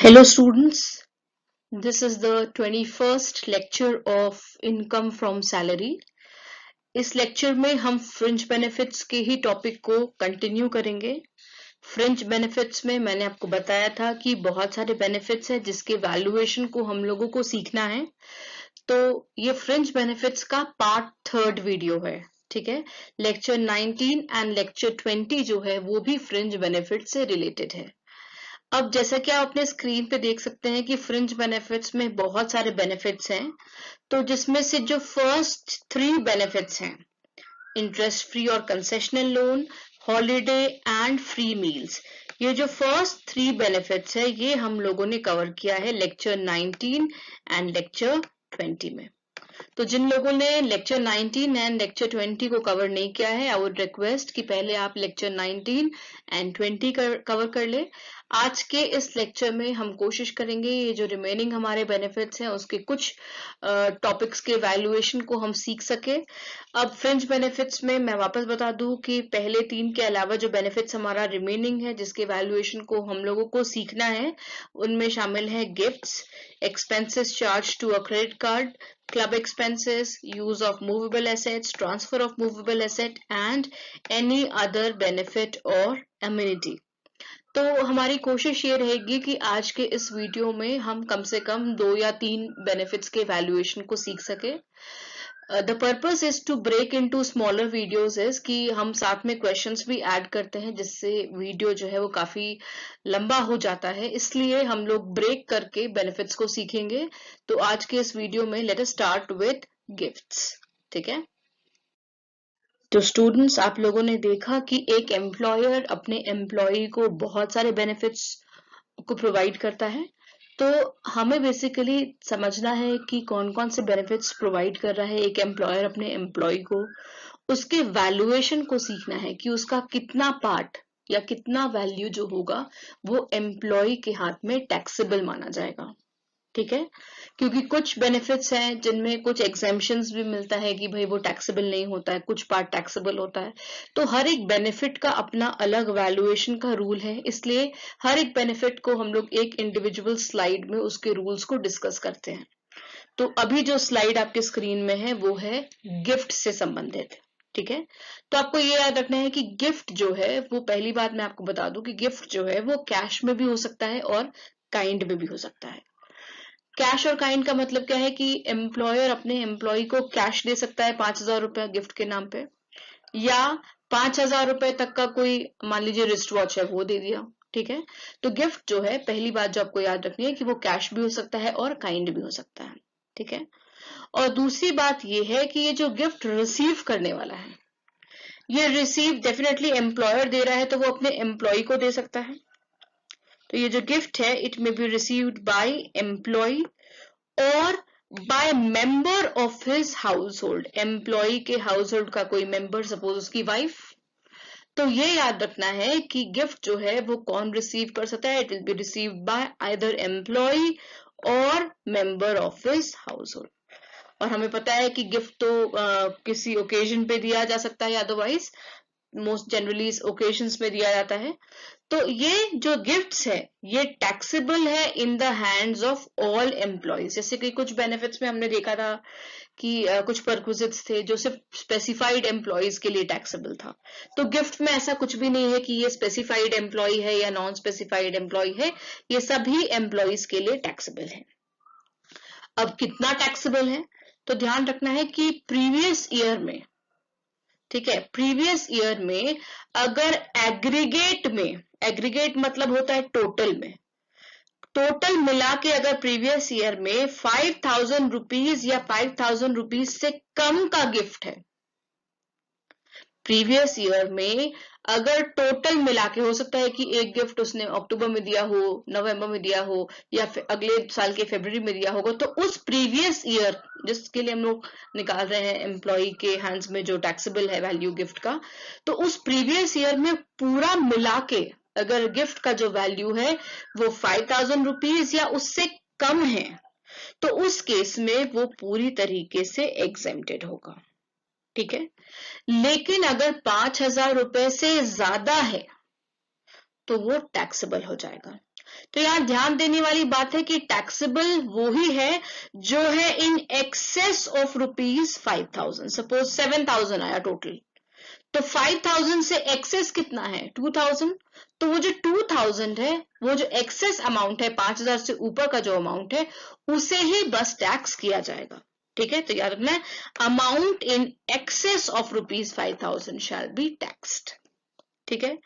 Hello students, this is the 21st lecture of Income from Salary. इस lecture में हम fringe benefits के ही topic को कंटिन्यू करेंगे। फ्रिंज बेनिफिट्स में मैंने आपको बताया था कि बहुत सारे बेनिफिट्स हैं जिसके वैल्यूएशन को हम लोगों को सीखना है। तो ये फ्रिंज बेनिफिट्स का पार्ट 3 वीडियो है, ठीक है। लेक्चर 19 एंड लेक्चर 20 जो है वो भी फ्रिंज बेनिफिट से रिलेटेड है। अब जैसा कि आप अपने स्क्रीन पे देख सकते हैं कि फ्रिंज बेनिफिट्स में बहुत सारे बेनिफिट्स हैं, तो जिसमें से जो फर्स्ट 3 बेनिफिट्स हैं, इंटरेस्ट फ्री और concessional loan, holiday and free meals, ये जो फर्स्ट 3 बेनिफिट्स है ये हम लोगों ने कवर किया है लेक्चर 19 एंड लेक्चर 20 में। तो जिन लोगों ने लेक्चर 19 एंड लेक्चर 20 को कवर नहीं किया है, आई वुड रिक्वेस्ट कि पहले आप लेक्चर 19 एंड 20 कवर कर ले। आज के इस लेक्चर में हम कोशिश करेंगे ये जो रिमेनिंग हमारे बेनिफिट्स हैं उसके कुछ टॉपिक्स के वैल्यूएशन को हम सीख सके। अब फ्रिंज बेनिफिट्स में मैं वापस बता दूं कि पहले 3 के अलावा जो बेनिफिट्स हमारा रिमेनिंग है जिसके वैल्यूएशन को हम लोगों को सीखना है, उनमें शामिल है gifts, expenses charged to a credit card, club expenses, use of movable assets, transfer of movable asset and any other benefit or amenity. तो हमारी कोशिश ये रहेगी कि आज के इस वीडियो में हम कम से कम 2 या 3 बेनिफिट्स के वैल्यूएशन को सीख सके। The purpose is to break into smaller videos is कि हम साथ में क्वेश्चंस भी ऐड करते हैं जिससे वीडियो जो है वो काफी लंबा हो जाता है, इसलिए हम लोग ब्रेक करके बेनिफिट्स को सीखेंगे। तो आज के इस वीडियो में let us start with gifts, ठीक है। तो स्टूडेंट्स, आप लोगों ने देखा कि एक एम्प्लॉयर अपने एम्प्लॉय को बहुत सारे बेनिफिट्स को प्रोवाइड करता है, तो हमें बेसिकली समझना है कि कौन कौन से बेनिफिट्स प्रोवाइड कर रहा है एक एम्प्लॉयर अपने एम्प्लॉय को। उसके वैल्यूएशन को सीखना है कि उसका कितना पार्ट या कितना वैल्यू जो होगा वो एम्प्लॉय के हाथ में टैक्सेबल माना जाएगा, ठीक है। क्योंकि कुछ बेनिफिट्स हैं जिनमें कुछ एग्जेम्पशंस भी मिलता है कि भाई वो टैक्सेबल नहीं होता है, कुछ पार्ट टैक्सेबल होता है। तो हर एक बेनिफिट का अपना अलग वैल्यूएशन का रूल है, इसलिए हर एक बेनिफिट को हम लोग एक इंडिविजुअल स्लाइड में उसके रूल्स को डिस्कस करते हैं। तो अभी जो स्लाइड आपके स्क्रीन में है वो है गिफ्ट से संबंधित, ठीक है। तो आपको ये याद रखना है कि गिफ्ट जो है वो, पहली बात मैं आपको बता दूं कि गिफ्ट जो है वो कैश में भी हो सकता है और काइंड में भी हो सकता है। कैश और काइंड का मतलब क्या है कि एम्प्लॉयर अपने एम्प्लॉय को कैश दे सकता है 5,000 रुपए गिफ्ट के नाम पे, या 5,000 रुपए तक का कोई, मान लीजिए रिस्ट वॉच है, वो दे दिया, ठीक है। तो गिफ्ट जो है, पहली बात जो आपको याद रखनी है कि वो कैश भी हो सकता है और काइंड भी हो सकता है, ठीक है। और दूसरी बात ये है कि ये जो गिफ्ट रिसीव करने वाला है, ये रिसीव डेफिनेटली एम्प्लॉयर दे रहा है तो वो अपने एम्प्लॉय को दे सकता है। तो ये जो गिफ्ट है, it may be received by employee और by member of his household, employee के हाउस होल्ड का कोई मेंबर, सपोज उसकी वाइफ। तो ये याद रखना है कि गिफ्ट जो है वो कौन रिसीव कर सकता है, it will be received by either employee और member of his household. और हमें पता है कि गिफ्ट तो किसी ओकेजन पे दिया जा सकता है, अदरवाइज मोस्ट जनरली ओकेजन्स में दिया जाता है। तो ये जो गिफ्ट्स है ये टैक्सेबल है in the hands of all employees. जैसे कि कुछ बेनिफिट्स में हमने देखा था कि कुछ परक्विजिट्स थे जो सिर्फ स्पेसिफाइड एम्प्लॉयज के लिए टैक्सेबल था। तो गिफ्ट में ऐसा कुछ भी नहीं है कि ये स्पेसिफाइड एम्प्लॉय है या नॉन स्पेसिफाइड एम्प्लॉय है, ये सभी एम्प्लॉयज के लिए टैक्सेबल है। अब कितना टैक्सेबल है, तो ध्यान रखना है कि प्रीवियस ईयर में, ठीक है, प्रीवियस ईयर में अगर एग्रीगेट में, एग्रीगेट मतलब होता है टोटल में, टोटल मिला के अगर प्रीवियस ईयर में 5,000 रुपीज या 5,000 रुपीज से कम का गिफ्ट है, प्रीवियस ईयर में अगर टोटल मिला के, हो सकता है कि एक गिफ्ट उसने अक्टूबर में दिया हो, नवंबर में दिया हो, या फिर अगले साल के फरवरी में दिया होगा, तो उस प्रीवियस ईयर जिसके लिए हम लोग निकाल रहे हैं एम्प्लॉय के हैंड्स में जो टैक्सेबल है वैल्यू गिफ्ट का, तो उस प्रीवियस ईयर में पूरा मिला के अगर गिफ्ट का जो वैल्यू है वो 5,000 रुपीज या उससे कम है, तो उस केस में वो पूरी तरीके से एग्जेम्प्टेड होगा, ठीक है। लेकिन अगर 5,000 रुपए से ज्यादा है तो वो टैक्सेबल हो जाएगा। तो यहाँ ध्यान देने वाली बात है कि टैक्सेबल वो ही है जो है इन एक्सेस ऑफ ₹5,000। सपोज 7,000 आया टोटल, तो 5,000 से एक्सेस कितना है 2,000, तो वो जो 2,000 है, वो जो एक्सेस अमाउंट है 5,000 से ऊपर का जो अमाउंट है उसे ही बस टैक्स किया जाएगा। ठीक है, तो याद रखना है amount in excess of ₹5,000 shall be taxed. ठीक है,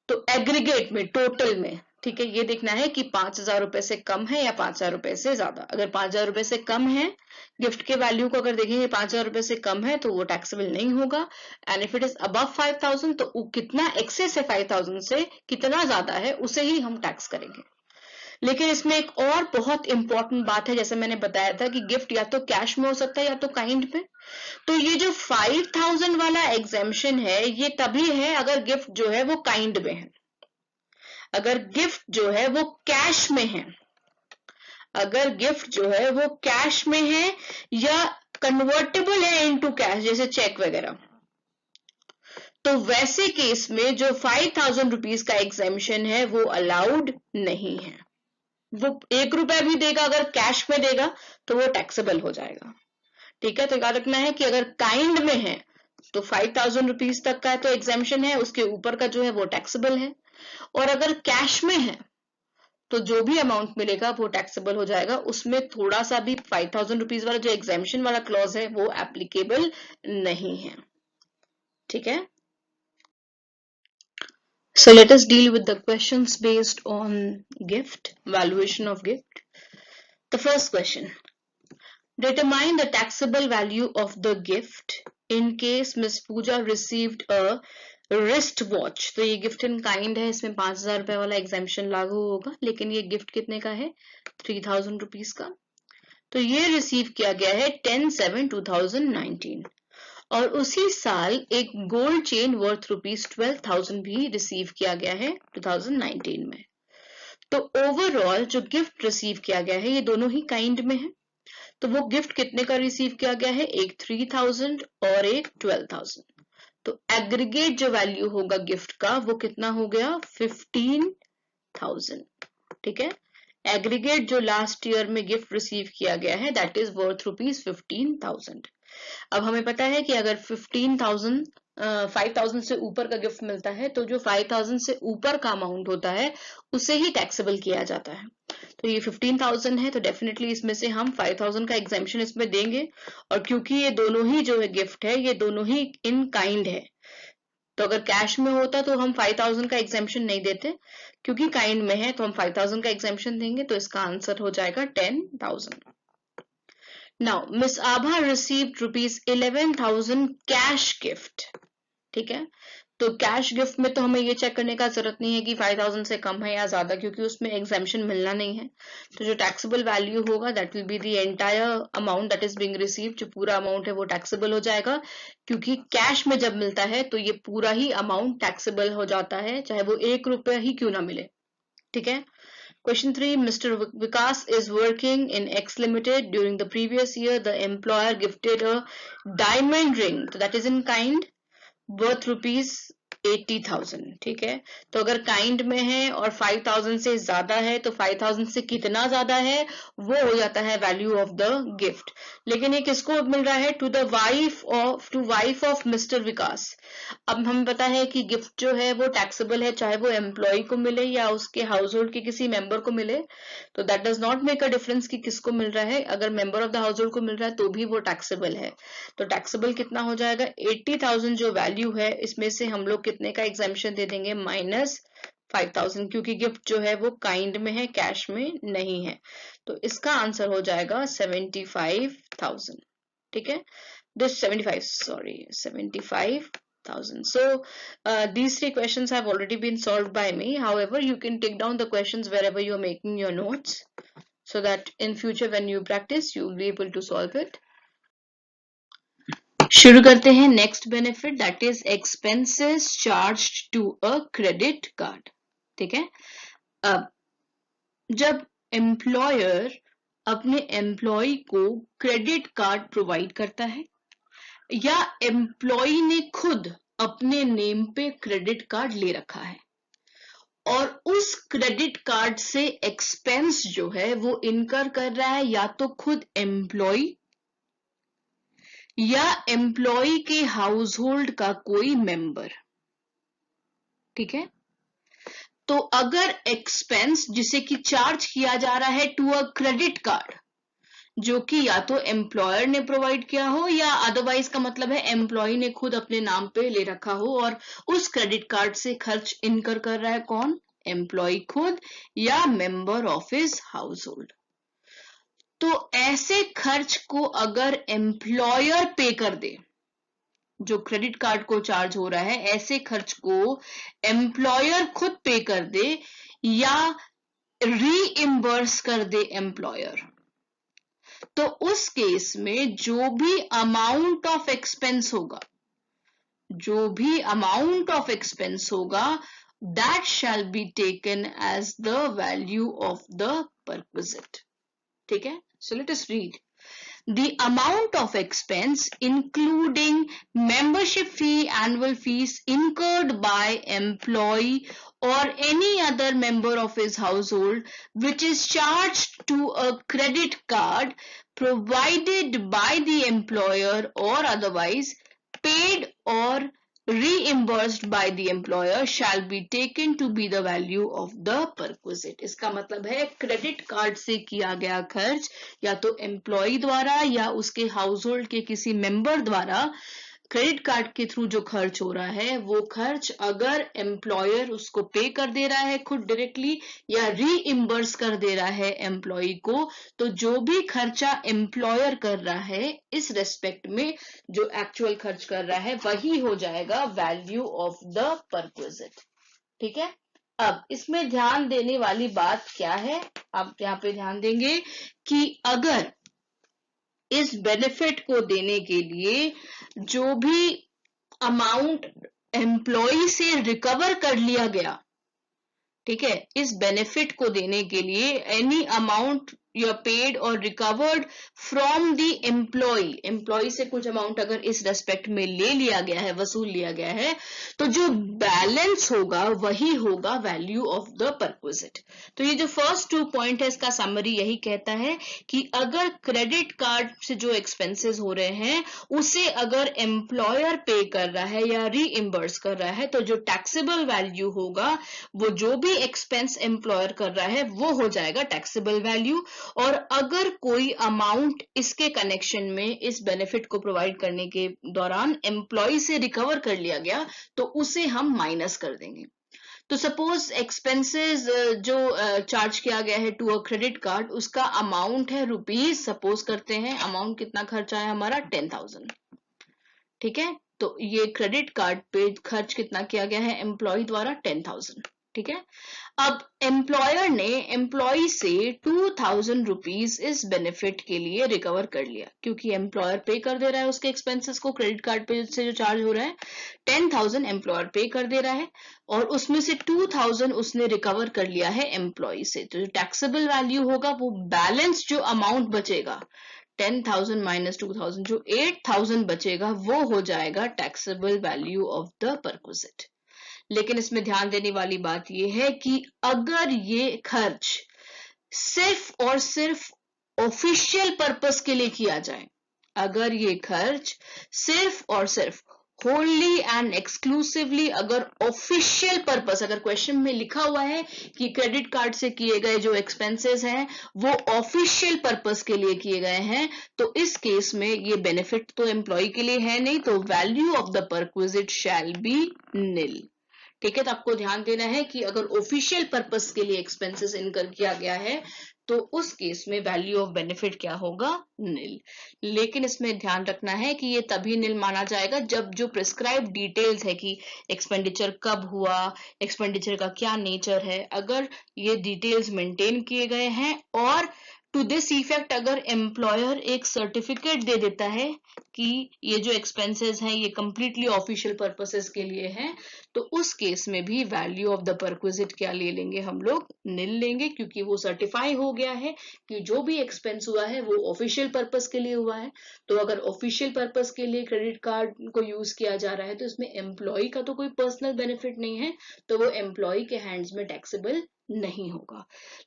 तो एग्रीगेट में, टोटल में, ठीक है, ये देखना है कि 5,000 रुपए से कम है या 5,000 रुपए से ज्यादा। अगर 5,000 रुपए से कम है, गिफ्ट के वैल्यू को अगर देखेंगे 5,000 रुपए से कम है तो वो टैक्सेबल नहीं होगा। And if it is above 5,000 तो कितना एक्सेस है 5,000 से, कितना ज्यादा है, उसे ही हम टैक्स करेंगे। लेकिन इसमें एक और बहुत इंपॉर्टेंट बात है, जैसे मैंने बताया था कि गिफ्ट या तो कैश में हो सकता है या तो काइंड में। तो ये जो 5,000 वाला एग्जेम्पशन है ये तभी है अगर गिफ्ट जो है वो काइंड में है। अगर गिफ्ट जो है वो कैश में है, अगर गिफ्ट जो है वो कैश में है या कन्वर्टेबल है इनटू कैश, जैसे चेक वगैरह, तो वैसे केस में जो 5,000 रुपीज का एग्जेम्पशन है वो अलाउड नहीं है। वो ₹1 भी देगा, अगर कैश में देगा तो वो टैक्सेबल हो जाएगा। ठीक है, तो याद रखना है कि अगर काइंड में है तो 5,000 रुपीज तक का तो एग्जेम्पशन है, उसके ऊपर का जो है वो टैक्सेबल है। और अगर कैश में है तो जो भी अमाउंट मिलेगा वो टैक्सेबल हो जाएगा, उसमें थोड़ा सा भी 5,000 रुपीज वाला जो एग्जेम्पशन वाला क्लॉज है वो एप्लीकेबल नहीं है। ठीक है, so let us deal with the questions based on gift, valuation of gift. The first question, determine the taxable value of the gift in case Miss Pooja received a wrist watch. तो ये gift in kind है, इसमें 5,000 रुपए वाला exemption लागू होगा, लेकिन ये गिफ्ट कितने का है 3,000 रुपीज का। तो ये रिसीव किया गया है 10/7/2019 और उसी साल एक गोल्ड चेन वर्थ ₹12,000 भी रिसीव किया गया है 2019 में। तो ओवरऑल जो गिफ्ट रिसीव किया गया है ये दोनों ही काइंड में है। तो वो गिफ्ट कितने का रिसीव किया गया है, एक 3,000 और एक 12,000। तो एग्रीगेट जो वैल्यू होगा गिफ्ट का वो कितना हो गया 15,000। ठीक है, एग्रीगेट जो लास्ट ईयर में गिफ्ट रिसीव किया गया है दैट इज वर्थ ₹15,000। अब हमें पता है कि अगर 5,000 से ऊपर का गिफ्ट मिलता है तो जो 5,000 से ऊपर का अमाउंट होता है उसे ही टैक्सेबल किया जाता है। तो ये 15,000 है तो डेफिनेटली इसमें से हम 5,000 का एग्जेम्पशन इसमें देंगे। और क्योंकि ये दोनों ही जो है गिफ्ट है ये दोनों ही इन काइंड है, तो अगर कैश में होता तो हम 5,000 का एग्जेम्पशन नहीं देते, क्योंकि काइंड में है तो हम 5,000 का एग्जेम्पशन देंगे। तो इसका आंसर हो जाएगा 10,000। Now, Miss Abha received ₹11,000 cash gift. ठीक है, तो कैश गिफ्ट में तो हमें ये चेक करने का जरूरत नहीं है कि 5,000 से कम है या ज्यादा, क्योंकि उसमें एग्जेम्पशन मिलना नहीं है। तो जो टैक्सेबल वैल्यू होगा that will be the entire amount that is being received, जो पूरा अमाउंट है वो टैक्सेबल हो जाएगा, क्योंकि कैश में जब मिलता है तो ये पूरा ही अमाउंट टैक्सेबल हो जाता है, चाहे वो ₹1 ही क्यों ना मिले। ठीक है, Question 3, Mr. Vikas is working in X Limited. During the previous year, the employer gifted a diamond ring, so that is in kind, worth ₹80,000। ठीक है, तो अगर काइंड में है और 5,000 से ज्यादा है तो 5,000 से कितना ज्यादा है वो हो जाता है वैल्यू ऑफ द गिफ्ट। लेकिन ये किसको मिल रहा है, टू वाइफ ऑफ मिस्टर विकास। अब हमें पता है कि गिफ्ट जो है वो टैक्सेबल है, चाहे वो एम्प्लॉय को मिले या उसके हाउस होल्ड के किसी मेंबर को मिले। तो that does not make a difference कि किसको मिल रहा है, अगर member of the house hold को मिल रहा है तो भी वो टैक्सेबल है। तो टैक्सेबल कितना हो जाएगा 80,000 जो वैल्यू है इसमें से हम लोग कितने का एग्जेम्पशन दे देंगे -5,000, क्योंकि गिफ्ट जो है वो काइंड में है, कैश में नहीं है। तो इसका आंसर हो जाएगा 75,000। ठीक है, this 75,000. So these three questions have already been solved by me. However, you can take down the questions wherever you are making your notes, so that in future when you practice you will be able to solve it. शुरू करते हैं next benefit, that is expenses charged to a credit card. ठीक है, अब जब employer अपने employ को credit card provide करता है या एम्प्लॉय ने खुद अपने नेम पे क्रेडिट कार्ड ले रखा है और उस क्रेडिट कार्ड से एक्सपेंस जो है वो इनकर कर रहा है या तो खुद एम्प्लॉय या एम्प्लॉय के हाउस होल्ड का कोई मेंबर। ठीक है, तो अगर एक्सपेंस जिसे कि चार्ज किया जा रहा है टू अ क्रेडिट कार्ड जो कि या तो एम्प्लॉयर ने प्रोवाइड किया हो या अदरवाइज का मतलब है एम्प्लॉय ने खुद अपने नाम पे ले रखा हो और उस क्रेडिट कार्ड से खर्च इनकर कर रहा है कौन, एम्प्लॉय खुद या member of his house hold. तो ऐसे खर्च को अगर एम्प्लॉयर पे कर दे, जो क्रेडिट कार्ड को चार्ज हो रहा है ऐसे खर्च को एम्प्लॉयर खुद पे कर दे या रीइम्बर्स कर दे एम्प्लॉयर, तो उस केस में जो भी अमाउंट ऑफ एक्सपेंस होगा, जो भी अमाउंट ऑफ एक्सपेंस होगा, that shall be taken as the value of the perquisite. ठीक है, so let us read. The amount of expense including membership fee, annual fees incurred by employee or any other member of his household which is charged to a credit card provided by the employer or otherwise paid or reimbursed by the employer shall be taken to be the value of the perquisite. इसका मतलब है credit card से किया गया खर्च या तो employ द्वारा या उसके हाउस होल्ड के किसी मेंबर द्वारा क्रेडिट कार्ड के थ्रू जो खर्च हो रहा है वो खर्च अगर एम्प्लॉयर उसको पे कर दे रहा है खुद डायरेक्टली या रीइम्बर्स कर दे रहा है एम्प्लॉय को, तो जो भी खर्चा एम्प्लॉयर कर रहा है इस रेस्पेक्ट में जो एक्चुअल खर्च कर रहा है वही हो जाएगा वैल्यू ऑफ द परक्विजिट। ठीक है, अब इसमें ध्यान देने वाली बात क्या है, आप यहाँ पे ध्यान देंगे कि अगर इस बेनिफिट को देने के लिए जो भी अमाउंट एम्प्लॉय से रिकवर कर लिया गया, ठीक है, इस बेनिफिट को देने के लिए एनी अमाउंट यू पेड और रिकवर्ड फ्रॉम द एम्प्लॉय से कुछ अमाउंट अगर इस रेस्पेक्ट में ले लिया गया है, वसूल लिया गया है, तो जो बैलेंस होगा वही होगा वैल्यू ऑफ द परक्विजिट। तो ये जो फर्स्ट 2 पॉइंट है इसका समरी यही कहता है कि अगर क्रेडिट कार्ड से जो एक्सपेंसेस हो रहे हैं उसे अगर एम्प्लॉयर पे कर रहा है या रीइम्बर्स कर रहा है तो जो टैक्सेबल वैल्यू होगा वो जो भी एक्सपेंस एम्प्लॉयर कर रहा है वो हो जाएगा टैक्सेबल वैल्यू, और अगर कोई अमाउंट इसके कनेक्शन में इस बेनिफिट को प्रोवाइड करने के दौरान एम्प्लॉय से रिकवर कर लिया गया तो उसे हम माइनस कर देंगे। तो सपोज एक्सपेंसेस जो चार्ज किया गया है टू अ क्रेडिट कार्ड उसका अमाउंट है रुपीज, सपोज करते हैं अमाउंट कितना खर्चा है हमारा 10,000। ठीक है, तो ये क्रेडिट कार्ड पे खर्च कितना किया गया है एम्प्लॉय द्वारा 10,000। ठीक है, अब एम्प्लॉयर ने एम्प्लॉय से 2,000 रुपीज इस बेनिफिट के लिए रिकवर कर लिया क्योंकि एम्प्लॉयर पे कर दे रहा है उसके एक्सपेंसेस को, क्रेडिट कार्ड पे से जो चार्ज हो रहा है 10,000 एम्प्लॉयर पे कर दे रहा है और उसमें से 2,000 उसने रिकवर कर लिया है एम्प्लॉय से, तो जो टैक्सेबल वैल्यू होगा वो बैलेंस जो अमाउंट बचेगा 10,000 माइनस 2,000 जो 8,000 बचेगा वो हो जाएगा taxable value of the perquisite. लेकिन इसमें ध्यान देने वाली बात यह है कि अगर ये खर्च सिर्फ और सिर्फ ऑफिशियल पर्पस के लिए किया जाए, अगर ये खर्च सिर्फ और सिर्फ होली एंड एक्सक्लूसिवली अगर ऑफिशियल पर्पस, अगर क्वेश्चन में लिखा हुआ है कि क्रेडिट कार्ड से किए गए जो एक्सपेंसेस हैं वो ऑफिशियल पर्पस के लिए किए गए हैं, तो इस केस में ये बेनिफिट तो एम्प्लॉय के लिए है नहीं, तो value of the perquisite shall be nil. ठीक है, तो आपको ध्यान देना है कि अगर ऑफिशियल पर्पस के लिए एक्सपेंसेस इनकर किया गया है तो उस केस में वैल्यू ऑफ बेनिफिट क्या होगा, निल। लेकिन इसमें ध्यान रखना है कि ये तभी निल माना जाएगा जब जो प्रिस्क्राइब डिटेल्स है कि एक्सपेंडिचर कब हुआ, एक्सपेंडिचर का क्या नेचर है, अगर ये डिटेल्स मेंटेन किए गए हैं और टू दिस इफेक्ट अगर एम्प्लॉयर एक सर्टिफिकेट दे देता है कि ये जो एक्सपेंसेस हैं ये कंप्लीटली ऑफिशियल पर्पसेस के लिए हैं, तो उस केस में भी वैल्यू ऑफ द परक्विजिट क्या ले लेंगे हम लोग, निल लेंगे, क्योंकि वो सर्टिफाई हो गया है कि जो भी एक्सपेंस हुआ है वो ऑफिशियल पर्पस के लिए हुआ है। तो अगर ऑफिशियल पर्पस के लिए क्रेडिट कार्ड को यूज किया जा रहा है तो इसमें एम्प्लॉय का तो कोई पर्सनल बेनिफिट नहीं है, तो वो एम्प्लॉय के हैंड्स में टैक्सेबल नहीं होगा।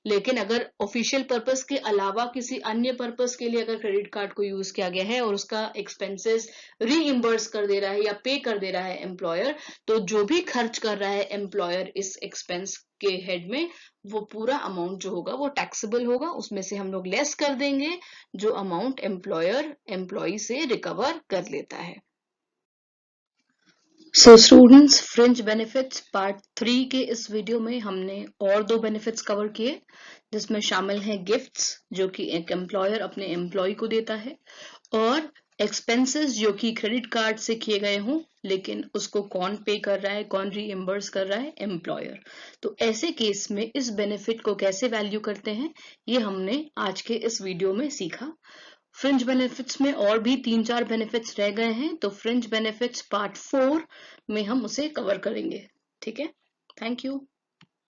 लेकिन अगर ऑफिशियल पर्पस के अलावा किसी अन्य पर्पस के लिए अगर क्रेडिट कार्ड को यूज किया गया है और उसका एक्सपेंसेस रीइंबर्स कर दे रहा है या पे कर दे रहा है एम्प्लॉयर, तो जो भी खर्च कर रहा है एम्प्लॉयर इस एक्सपेंस के हेड में, वो पूरा अमाउंट जो होगा वो टैक्सेबल होगा, उसमें से हम लोग लेस कर देंगे जो अमाउंट एम्प्लॉयर एम्प्लॉय से रिकवर कर लेता है। So students, fringe benefits part 3 के इस वीडियो में हमने और 2 बेनिफिट्स कवर किए, जिसमें शामिल हैं गिफ्ट्स जो कि एक एम्प्लॉयर अपने एम्प्लॉय को देता है, और एक्सपेंसेस जो कि क्रेडिट कार्ड से किए गए हों लेकिन उसको कौन पे कर रहा है, कौन रीइंबर्स कर रहा है, एम्प्लॉयर। तो ऐसे केस में इस बेनिफिट को कैसे वैल्यू करते हैं ये हमने आज के इस वीडियो में सीखा। फ्रिंज बेनिफिट्स में और भी 3-4 बेनिफिट्स रह गए हैं, तो फ्रिंज बेनिफिट्स पार्ट 4 में हम उसे कवर करेंगे। ठीक है, थैंक यू।